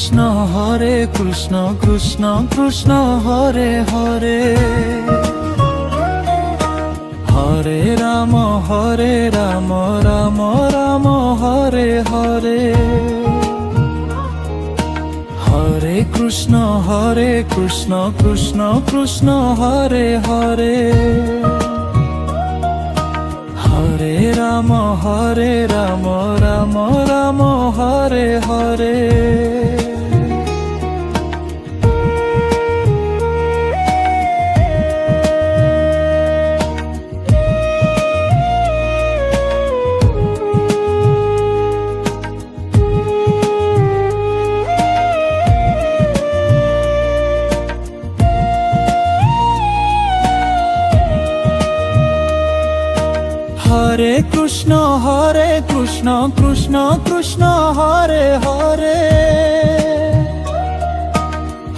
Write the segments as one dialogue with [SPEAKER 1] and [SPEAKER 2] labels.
[SPEAKER 1] Krishna Krishna Krishna Hare Hare, Hare Ram Ram Ram Hare Hare, Hare Krishna Krishna Krishna Hare Hare, Hare Ram Ram Ram Hare Hare. Hare Krishna Krishna Krishna Hare Hare,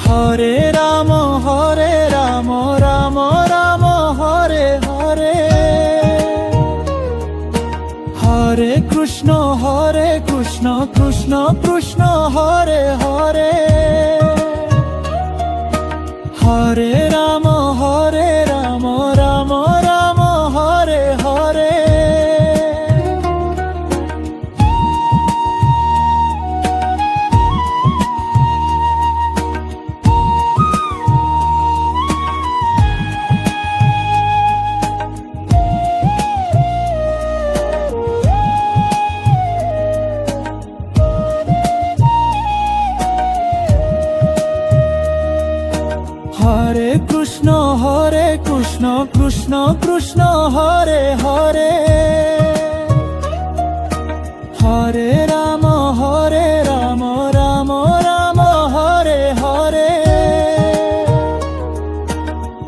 [SPEAKER 1] Hare Ram Ram Ram Hare Hare, Hare Krishna Krishna Krishna Hare Hare, Hare Ram Ram Ram Hare Hare. Hare Krishna Krishna Krishna Hare Hare, Hare Ram Ram Ram Hare Hare,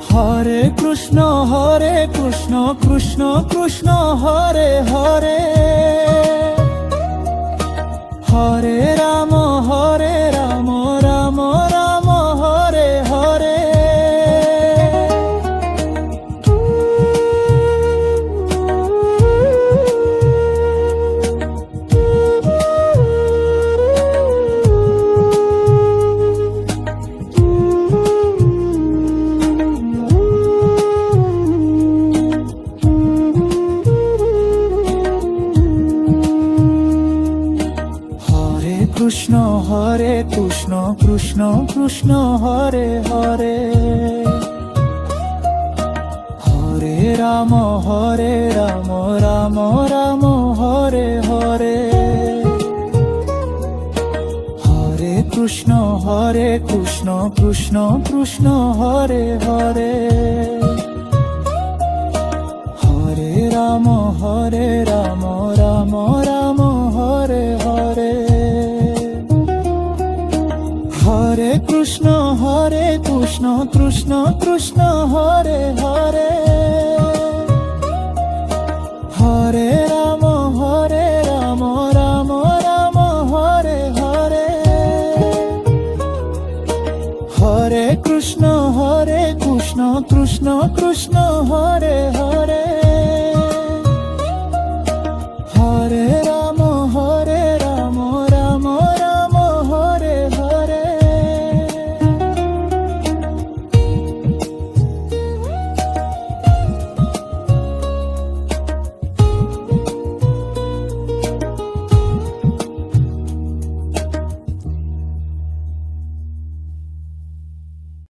[SPEAKER 1] Hare Krishna Krishna Krishna Hare Hare, Hare Ram Ram Ram Hare Hare. Krishna Krishna Krishna Hare Hare, Hare Ram Ram Ram Hare Hare, Hare Krishna Krishna Krishna Hare Hare, Hare Ram Ram Ram Hare Hare, Hare Krishna Krishna Krishna Hare Hare, Hare Ram Ram Ram Hare Hare, Hare Krishna Krishna Krishna